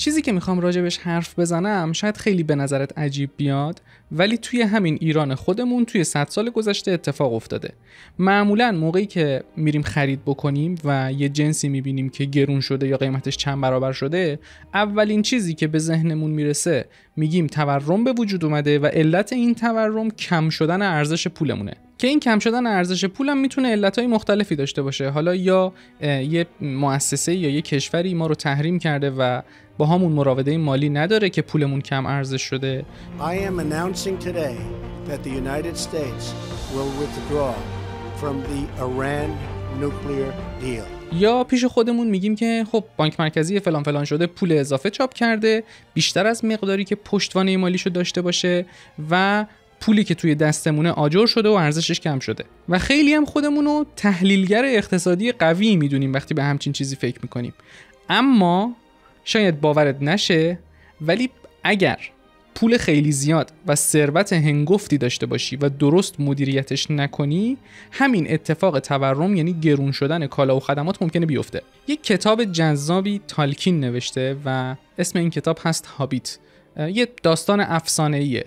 چیزی که میخوام راجبش حرف بزنم شاید خیلی به نظرت عجیب بیاد، ولی توی همین ایران خودمون توی 100 سال گذشته اتفاق افتاده. معمولاً موقعی که میریم خرید بکنیم و یه جنسی میبینیم که گرون شده یا قیمتش چند برابر شده، اولین چیزی که به ذهنمون میرسه میگیم تورم به وجود اومده و علت این تورم کم شدن ارزش پولمونه. که این کم شدن ارزش پولم میتونه علتهای مختلفی داشته باشه. حالا یا یه مؤسسه یا یه کشوری ما رو تحریم کرده و با همون مراوده مالی نداره که پولمون کم ارزش شده. I am announcing today that the United States will withdraw from the Iran nuclear deal. یا پیش خودمون میگیم که خب بانک مرکزی فلان فلان شده پول اضافه چاپ کرده بیشتر از مقداری که پشتوانه مالیشو داشته باشه و پولی که توی دستمونه آجر شده و ارزشش کم شده. و خیلی هم خودمونو تحلیلگر اقتصادی قوی میدونیم وقتی به همچین چیزی فکر میکنیم. اما شاید باورت نشه، ولی اگر پول خیلی زیاد و ثروت هنگفتی داشته باشی و درست مدیریتش نکنی، همین اتفاق تورم یعنی گرون شدن کالا و خدمات ممکنه بیفته. یک کتاب جذابی تالکین نوشته و اسم این کتاب هست هابیت. یه داستان افسانه‌ایه.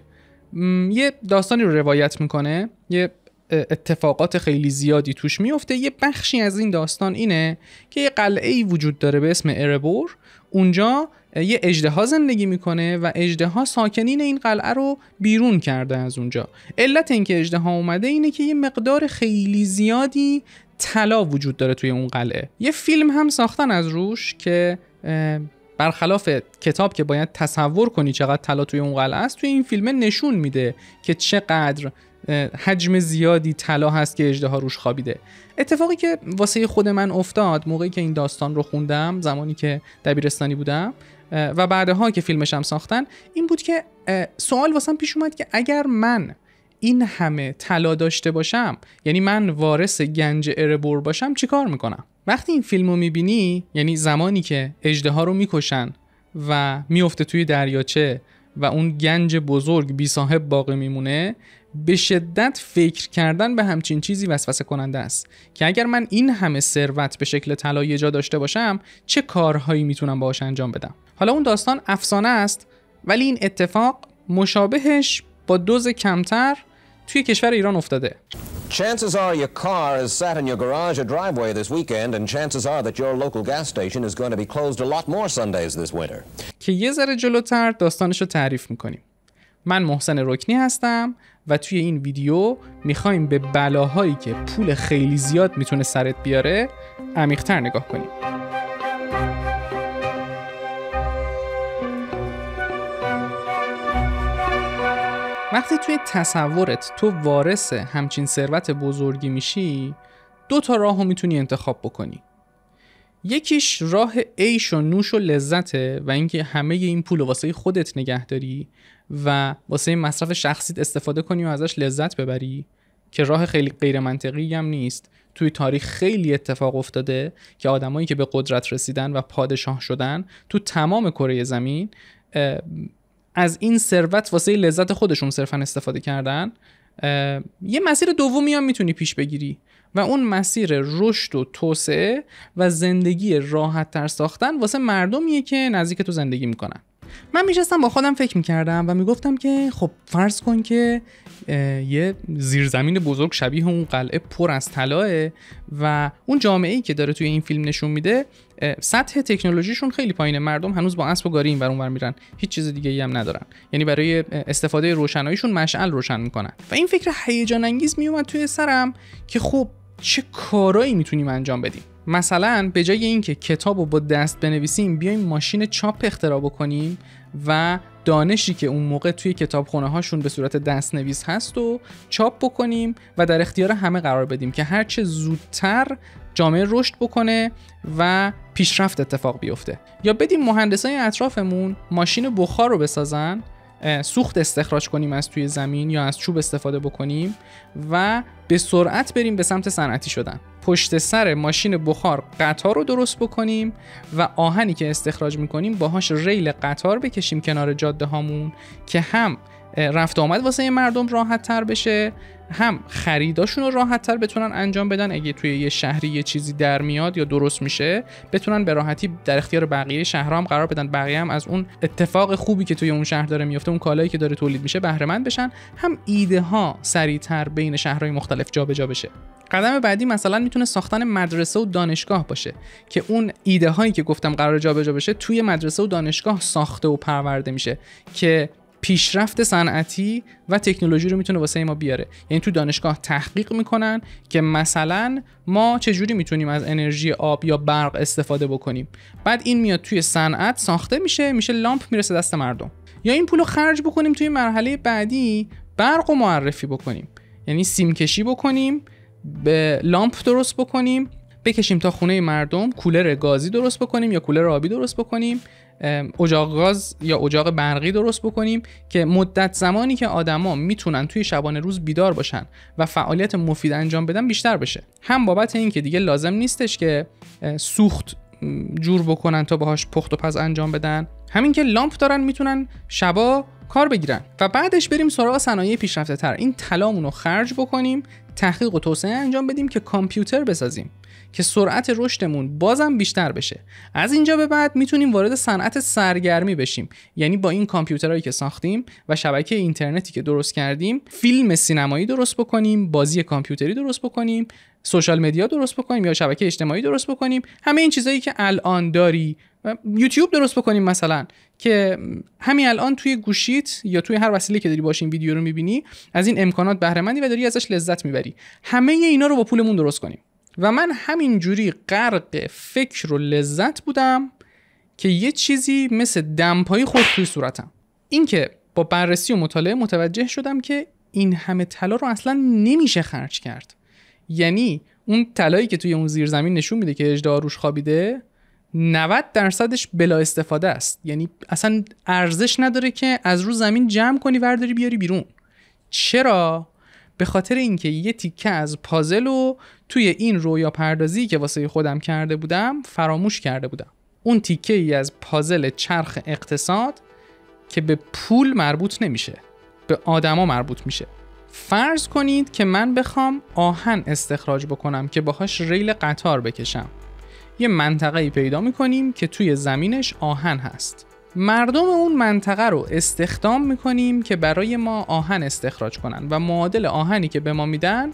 یه داستانی رو روایت میکنه، یه اتفاقات خیلی زیادی توش میفته. یه بخشی از این داستان اینه که یه قلعه‌ای وجود داره به اسم اربور. اونجا یه اژدها زندگی میکنه و اژدها ساکنین این قلعه رو بیرون کرده از اونجا. علت اینکه اژدها اومده اینه که یه مقدار خیلی زیادی طلا وجود داره توی اون قلعه. یه فیلم هم ساختن از روش که برخلاف کتاب که باید تصور کنی چقدر طلا توی اون قلعه است، توی این فیلم نشون میده که چقدر حجم زیادی طلا هست که اژدها روش خوابیده. اتفاقی که واسه خود من افتاد موقعی که این داستان رو خوندم، زمانی که دبیرستانی بودم و بعدها که فیلمش هم ساختن، این بود که سوال واسم پیش اومد که اگر من این همه طلا داشته باشم، یعنی من وارث گنج اربور باشم، چیکار میکنم؟ وقتی این فیلمو میبینی، یعنی زمانی که اژدها رو میکشن و میفته توی دریاچه و اون گنج بزرگ بی صاحب باقی میمونه، به شدت فکر کردن به همچین چیزی وسوسه کننده است که اگر من این همه ثروت به شکل طلا یه جا داشته باشم چه کارهایی میتونم باهاش انجام بدم. حالا اون داستان افسانه است، ولی این اتفاق مشابهش با دوز کمتر توی کشور ایران افتاده. Chances are your car is sat in your garage or driveway this weekend, and chances are that your local gas station is going to be closed a lot more Sundays this winter. که یه ذره جلوتر داستانش رو تعریف میکنیم. من محسن رکنی هستم و توی این ویدیو میخوایم به بلاهایی که پول خیلی زیاد میتونه سرت بیاره عمیق‌تر نگاه کنیم. وقتی توی تصورت تو وارث همچین ثروت بزرگی میشی، 2 تا راهو میتونی انتخاب بکنی. یکیش راه عیش و نوش و لذته و اینکه همه این پول واسه خودت نگه داری و واسه مصرف شخصیت استفاده کنی و ازش لذت ببری، که راه خیلی غیر منطقی هم نیست. توی تاریخ خیلی اتفاق افتاده که آدمایی که به قدرت رسیدن و پادشاه شدن تو تمام کره زمین از این ثروت واسه لذت خودشون صرفا استفاده کردن. یه مسیر دومی هم میتونی پیش بگیری و اون مسیر رشد و توسعه و زندگی راحت تر ساختن واسه مردمیه که نزدیک تو زندگی میکنن. من میشستم با خودم فکر میکردم و میگفتم که خب فرض کن که یه زیرزمین بزرگ شبیه اون قلعه پر از طلاه و اون جامعه‌ای که داره توی این فیلم نشون میده سطح تکنولوژیشون خیلی پایینه. مردم هنوز با اسب و گاری اینور اونور میرن، هیچ چیز دیگه‌ای هم ندارن. یعنی برای استفاده روشناییشون مشعل روشن میکنن. و این فکر هیجان انگیز میومد توی سرم که خب چه کارایی میتونیم انجام بدیم. مثلا به جای اینکه کتابو با دست بنویسیم، بیایم ماشین چاپ اختراع بکنیم و دانشی که اون موقع توی کتابخونه هاشون به صورت دستنویس هست و چاپ بکنیم و در اختیار همه قرار بدیم که هر چه زودتر جامعه رشد بکنه و پیشرفت اتفاق بیفته. یا بدیم مهندسای اطرافمون ماشین بخار رو بسازن، سوخت استخراج کنیم از توی زمین یا از چوب استفاده بکنیم و به سرعت بریم به سمت صنعتی شدن. پشت سر ماشین بخار قطار رو درست بکنیم و آهنی که استخراج میکنیم باهاش ریل قطار بکشیم کنار جاده هامون که هم رفت آمد واسه مردم راحت تر بشه، هم خریداشون رو راحت تر بتونن انجام بدن. اگه توی یه شهری یه چیزی در میاد یا درست میشه بتونن به راحتی در اختیار بقیه شهرها هم قرار بدن، بقیه هم از اون اتفاق خوبی که توی اون شهر داره میفته، اون کالایی که داره تولید میشه بهره مند بشن، هم ایده ها سریعتر بین شهرهای مختلف جابجا بشه. قدم بعدی مثلا میتونه ساختن مدرسه و دانشگاه باشه که اون ایده هایی که گفتم قرار جابجا بشه توی مدرسه و دانشگاه ساخته و پرورده میشه که پیشرفت صنعتی و تکنولوژی رو میتونه واسه ما بیاره. یعنی تو دانشگاه تحقیق میکنن که مثلا ما چجوری میتونیم از انرژی آب یا برق استفاده بکنیم، بعد این میاد توی صنعت ساخته میشه لامپ میرسه دست مردم. یا این پولو خرج بکنیم توی مرحله بعدی برق رو معرفی بکنیم، یعنی سیم کشی بکنیم، به لامپ درست بکنیم، بکشیم تا خونه مردم، کولر گازی درست بکنیم یا کولر آبی درست بکنیم، اجاق گاز یا اجاق برقی درست بکنیم که مدت زمانی که آدما میتونن توی شبانه روز بیدار باشن و فعالیت مفید انجام بدن بیشتر بشه. هم بابت این که دیگه لازم نیستش که سوخت جور بکنن تا باهاش پخت و پز انجام بدن، همین که لامپ دارن میتونن شبا کار بگیرن. و بعدش بریم سراغ صنایع پیشرفته تر، این طلامون رو خرج بکنیم، تحقیق و توسعه انجام بدیم که کامپیوتر بسازیم که سرعت رشدمون بازم بیشتر بشه. از اینجا به بعد میتونیم وارد صنعت سرگرمی بشیم، یعنی با این کامپیوترهایی که ساختیم و شبکه اینترنتی که درست کردیم فیلم سینمایی درست بکنیم، بازی کامپیوتری درست بکنیم، سوشال مدیا درست بکنیم یا شبکه اجتماعی درست بکنیم، همه این چیزایی که الان داری، یوتیوب درست بکنیم مثلا که همین الان توی گوشیت یا توی هر وسیله که داری باش این ویدیو رو میبینی از این امکانات بهره مندی و داری ازش لذت میبری. همه اینا رو با پولمون درست کنیم. و من همینجوری غرق فکر و لذت بودم که یه چیزی مثل دمپایی خورد توی صورتم. این که با بررسی و مطالعه متوجه شدم که این همه طلا رو اصلا نمیشه خرج کرد. یعنی اون طلایی که توی اون زیرزمین نشون میده که اژدها روش خوابیده 90% بلا استفاده است، یعنی اصلا ارزش نداره که از رو زمین جمع کنی ورداری بیاری بیرون. چرا؟ به خاطر اینکه یه تیکه از پازل رو توی این رویا پردازی که واسه خودم کرده بودم فراموش کرده بودم. اون تیکه ای از پازل چرخ اقتصاد که به پول مربوط نمیشه، به آدما مربوط میشه. فرض کنید که من بخوام آهن استخراج بکنم که باهاش ریل قطار بکشم. یه منطقه‌ای پیدا میکنیم که توی زمینش آهن هست. مردم اون منطقه رو استخدام میکنیم که برای ما آهن استخراج کنن و معادل آهنی که به ما میدن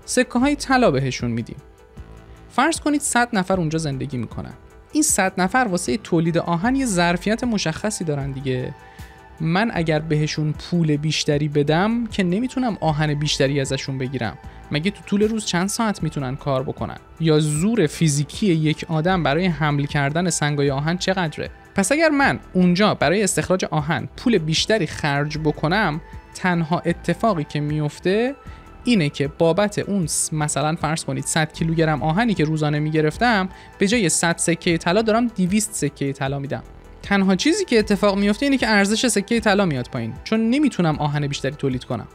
سکه های طلا بهشون میدیم. فرض کنید 100 نفر اونجا زندگی میکنن. این 100 نفر واسه تولید آهن یه ظرفیت مشخصی دارن دیگه. من اگر بهشون پول بیشتری بدم که نمیتونم آهن بیشتری ازشون بگیرم. مگه تو طول روز چند ساعت میتونن کار بکنن؟ یا زور فیزیکی یک آدم برای حمل کردن سنگای آهن چقدره؟ پس اگر من اونجا برای استخراج آهن پول بیشتری خرج بکنم، تنها اتفاقی که میفته اینه که بابت اون مثلا فرض کنید 100 کیلوگرم آهنی که روزانه میگرفتم به جای 100 سکه طلا دارم 200 سکه طلا میدم. تنها چیزی که اتفاق میفته اینه که ارزش سکه طلا میاد پایین، چون نمیتونم آهن بیشتری تولید کنم.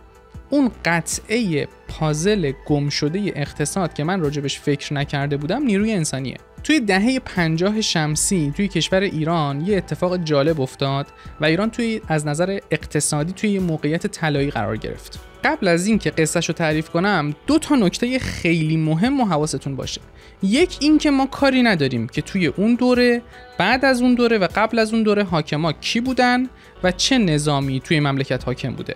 اون قطعه پازل گم شده اقتصاد که من راجبش فکر نکرده بودم نیروی انسانیه. توی دهه 50 شمسی توی کشور ایران یه اتفاق جالب افتاد و ایران توی از نظر اقتصادی توی یه موقعیت طلایی قرار گرفت. قبل از این که قصه‌شو تعریف کنم 2 نکته خیلی مهم و حواستون باشه. یک این که ما کاری نداریم که توی اون دوره، بعد از اون دوره و قبل از اون دوره حاکما کی بودن و چه نظامی توی مملکت حاکم بوده.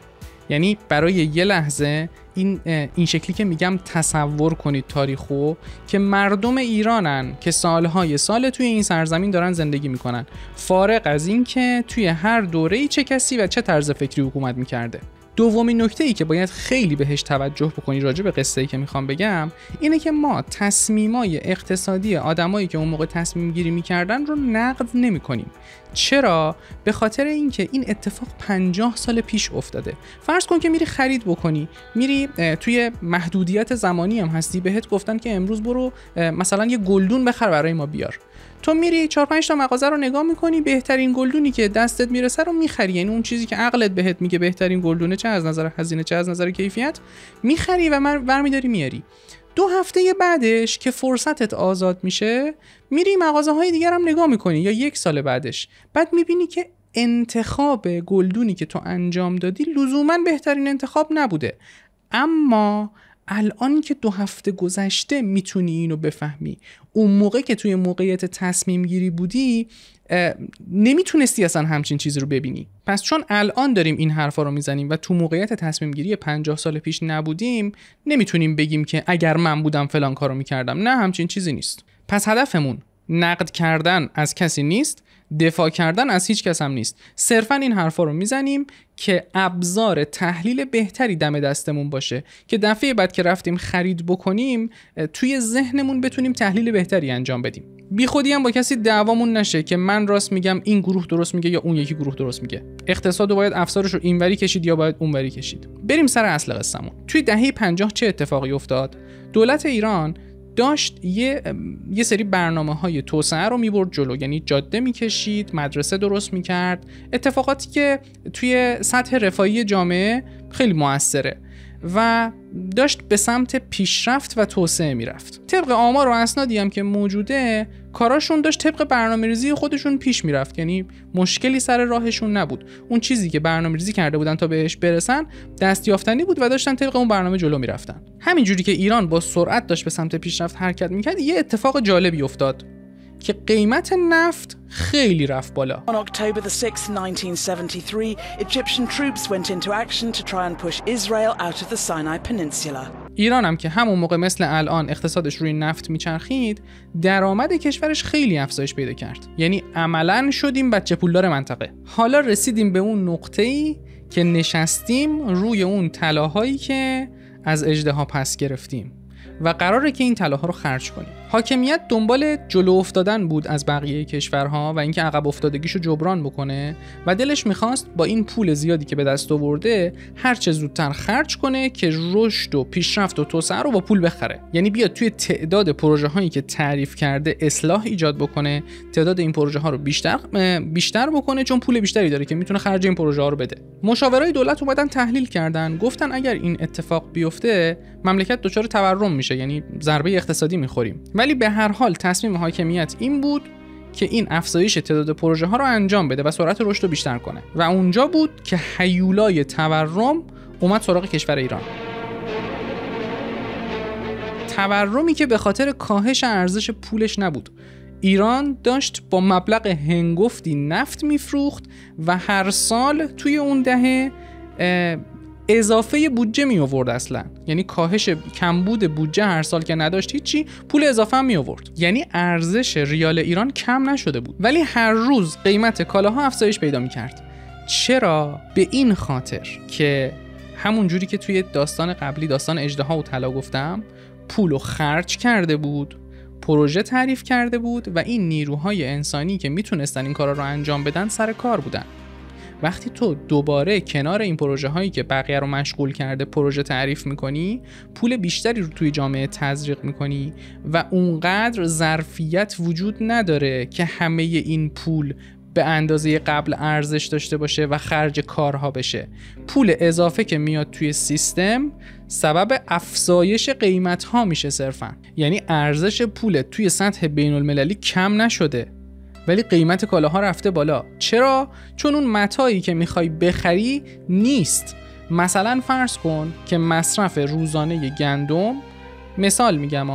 یعنی برای یه لحظه این شکلی که میگم تصور کنید تاریخو که مردم ایرانن که سالهای سال توی این سرزمین دارن زندگی میکنن، فارغ از این که توی هر دوره‌ای چه کسی و چه طرز فکری حکومت میکرده. دومین نکته‌ای که باید خیلی بهش توجه بکنی راجع به قصه‌ای که میخوام بگم اینه که ما تصمیمای اقتصادی آدمایی که اون موقع تصمیم گیری میکردن رو نقد نمی‌کنیم. چرا؟ به خاطر اینکه این اتفاق 50 سال پیش افتاده. فرض کن که میری خرید بکنی، میری توی محدودیت زمانی هم هستی، بهت گفتن که امروز برو مثلا یه گلدون بخر برای ما بیار. تو میری 4-5 تا مغازه رو نگاه میکنی، بهترین گلدونی که دستت میرسه رو میخری، یعنی اون چیزی که عقلت بهت میگه بهترین گلدونه، چه از نظر هزینه چه از نظر کیفیت، میخری و برمیداری میاری. 2 هفته بعدش که فرصتت آزاد میشه میری مغازه‌های دیگر هم نگاه میکنی، یا 1 سال بعدش، بعد میبینی که انتخاب گلدونی که تو انجام دادی لزوماً بهترین انتخاب نبوده. اما الان که 2 هفته گذشته میتونی اینو بفهمی. اون موقع که توی موقعیت تصمیم گیری بودی نمیتونستی اصلا همچین چیزی رو ببینی. پس چون الان داریم این حرفا رو میزنیم و تو موقعیت تصمیم گیری 50 سال پیش نبودیم، نمیتونیم بگیم که اگر من بودم فلان کارو میکردم. نه، همچین چیزی نیست. پس هدفمون نقد کردن از کسی نیست، دفاع کردن از هیچ کس هم نیست. صرفا این حرفا رو میزنیم که ابزار تحلیل بهتری دم دستمون باشه که دفعه بعد که رفتیم خرید بکنیم توی ذهنمون بتونیم تحلیل بهتری انجام بدیم. بی خودی هم با کسی دعوامون نشه که من راست میگم، این گروه درست میگه یا اون یکی گروه درست میگه. اقتصادو باید افسارش رو اینوری کشید یا باید اونوری کشید. بریم سر اصل قصه‌مون. توی دهه 50 چه اتفاقی افتاد؟ دولت ایران داشت یه سری برنامه‌های توسعه رو میبرد جلو، یعنی جاده میکشید، مدرسه درست میکرد، اتفاقاتی که توی سطح رفاهی جامعه خیلی موثره و داشت به سمت پیشرفت و توسعه میرفت. طبق آمار و اسنادی هم که موجوده کاراشون داشت طبق برنامه‌ریزی خودشون پیش میرفت، یعنی مشکلی سر راهشون نبود. اون چیزی که برنامه‌ریزی کرده بودن تا بهش برسن دستیافتنی بود و داشتن طبق اون برنامه جلو میرفتن. همینجوری که ایران با سرعت داشت به سمت پیشرفت حرکت میکرد، یه اتفاق جالبی افتاد که قیمت نفت خیلی رفت بالا. On October the 6th, 1973, Egyptian troops went into action to try and push Israel out of the Sinai Peninsula. ایران هم که همون موقع مثل الان اقتصادش روی نفت میچرخید، درآمد کشورش خیلی افزایش پیدا کرد. یعنی عملاً شدیم بچه پولدار منطقه. حالا رسیدیم به اون نقطه‌ای که نشستیم روی اون طلاهایی که از اژدها پس گرفتیم و قراره که این طلاها رو خرج کنیم. حاکمیت دنبال جلو افتادن بود از بقیه کشورها و اینکه عقب افتادگیشو جبران بکنه و دلش میخواست با این پول زیادی که به دست آورده هر چه زودتر خرج کنه که رشد و پیشرفت و توسعه رو با پول بخره. یعنی بیاد توی تعداد پروژه هایی که تعریف کرده اصلاح ایجاد بکنه، تعداد این پروژه ها رو بیشتر بکنه، چون پول بیشتری داره که میتونه خرج این پروژه ها رو بده. مشاورای دولت اومدن تحلیل کردن، گفتن اگر این اتفاق بیفته مملکت دچار تورم میشه، یعنی ضربه اقتصادی میخوریم. ولی به هر حال تصمیم حاکمیت این بود که این افزایش تعداد پروژه ها رو انجام بده و سرعت رشد رو بیشتر کنه و اونجا بود که هیولای تورم اومد سراغ کشور ایران. تورمی که به خاطر کاهش ارزش پولش نبود. ایران داشت با مبلغ هنگفتی نفت میفروخت و هر سال توی اون دهه اضافه بودجه می آورد اصلا. یعنی کاهش کمبود بودجه هر سال که نداشت هیچی، پول اضافه هم می آورد. یعنی ارزش ریال ایران کم نشده بود، ولی هر روز قیمت کالاها افزایش پیدا می کرد. چرا؟ به این خاطر که همون جوری که توی داستان قبلی، داستان اژدها و طلا گفتم، پولو خرج کرده بود، پروژه تعریف کرده بود و این نیروهای انسانی که میتونستن این کارا رو انجام بدن سر کار بودن. وقتی تو دوباره کنار این پروژه هایی که بقیه رو مشغول کرده پروژه تعریف میکنی، پول بیشتری رو توی جامعه تزریق میکنی و اونقدر ظرفیت وجود نداره که همه این پول به اندازه قبل ارزش داشته باشه و خرج کارها بشه. پول اضافه که میاد توی سیستم سبب افزایش قیمت ها میشه صرفا. یعنی ارزش پول توی سطح بین المللی کم نشده ولی قیمت کالاها رفته بالا. چرا؟ چون اون متاعی که میخوای بخری نیست. مثلا فرض کن که مصرف روزانه گندم، مثال میگم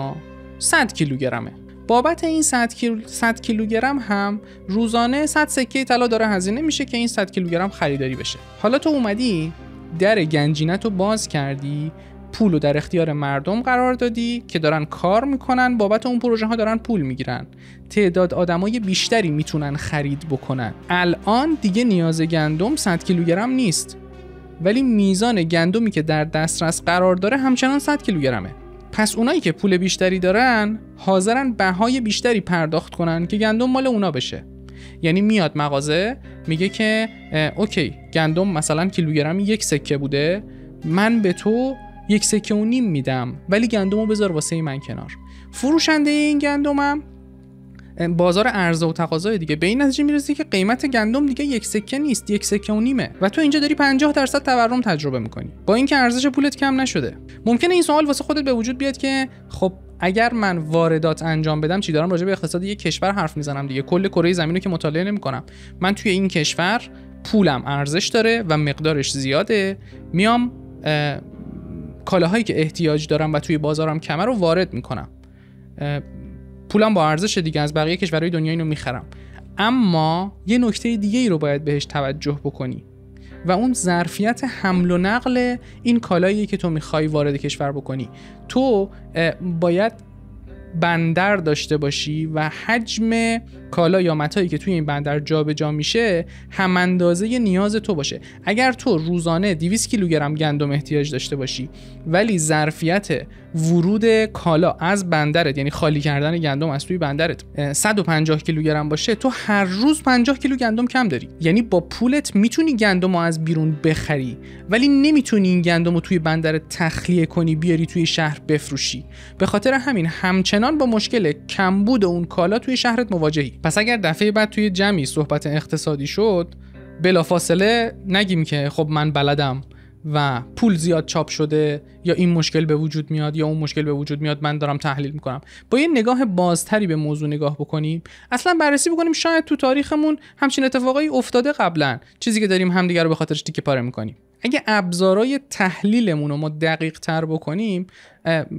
100 کیلوگرمه. بابت این 100 کیلوگرم هم روزانه 100 سکه طلا داره هزینه میشه که این 100 کیلوگرم خریداری بشه. حالا تو اومدی در گنجینت رو باز کردی، پولو در اختیار مردم قرار دادی که دارن کار میکنن، بابت اون پروژه ها دارن پول میگیرن، تعداد آدمای بیشتری میتونن خرید بکنن. الان دیگه نیاز گندم 100 کیلوگرم نیست، ولی میزان گندمی که در دسترس قرار داره همچنان 100 کیلوگرمه. پس اونایی که پول بیشتری دارن حاضرن بهای بیشتری پرداخت کنن که گندم مال اونا بشه. یعنی میاد مغازه میگه که اوکی گندم مثلا کیلوگرم 1 سکه بوده، من به تو 1 سکه و نیم میدم، ولی گندمو بذار واسه من کنار. فروشنده این گندمم بازار عرضه و تقاضای دیگه. به این نتیجه میرسی که قیمت گندم دیگه 1 سکه نیست، 1.5 سکه و تو اینجا داری 50% تورم تجربه میکنی با اینکه ارزش پولت کم نشده. ممکنه این سوال واسه خودت به وجود بیاد که خب اگر من واردات انجام بدم چی؟ دارم راجع به اقتصاد یک کشور حرف میزنم دیگه، کل کره زمین رو که مطالعه نمیکنم. من توی این کشور پولم ارزش داره و مقدارش زیاده، میام کالاهایی که احتیاج دارم و توی بازارم کمه رو وارد میکنم، پولم با ارزش دیگه از بقیه کشورهای دنیا اینو میخرم. اما یه نکته دیگه ای رو باید بهش توجه بکنی و اون ظرفیت حمل و نقل این کالایی که تو میخوای وارد کشور بکنی. تو باید بندر داشته باشی و حجم کالا یا متایی که توی این بندر جابجا میشه هم اندازه نیاز تو باشه. اگر تو روزانه 200 کیلوگرم گندم احتیاج داشته باشی ولی ظرفیت ورود کالا از بندرت، یعنی خالی کردن گندم از توی بندرت، 150 کیلوگرم باشه، تو هر روز 50 کیلو گندم کم داری. یعنی با پولت میتونی گندم رو از بیرون بخری ولی نمیتونی این گندم رو توی بندرت تخلیه کنی بیاری توی شهر بفروشی. به خاطر همین همچنان با مشکل کمبود اون کالا توی شهرت مواجهی. پس اگر دفعه بعد توی جمعی صحبت اقتصادی شد، بلافاصله نگیم که خب من بلدم و پول زیاد چاپ شده یا این مشکل به وجود میاد یا اون مشکل به وجود میاد، من دارم تحلیل میکنم. با یه نگاه بازتری به موضوع نگاه بکنیم، اصلا بررسی بکنیم شاید تو تاریخمون همچین اتفاقایی افتاده قبلا، چیزی که داریم همدیگه رو به خاطرش تیکه پاره میکنیم. اگه ابزارهای تحلیلمون رو ما دقیق تر بکنیم،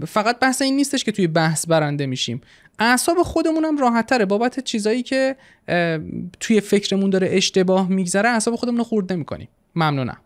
فقط بحث این نیستش که توی بحث برنده میشیم، اعصاب خودمون هم راحت تره بابت چیزایی که توی فکرمون داره اشتباه میگذره، اعصاب خودمون رو خورد نمیکنیم. ممنونم.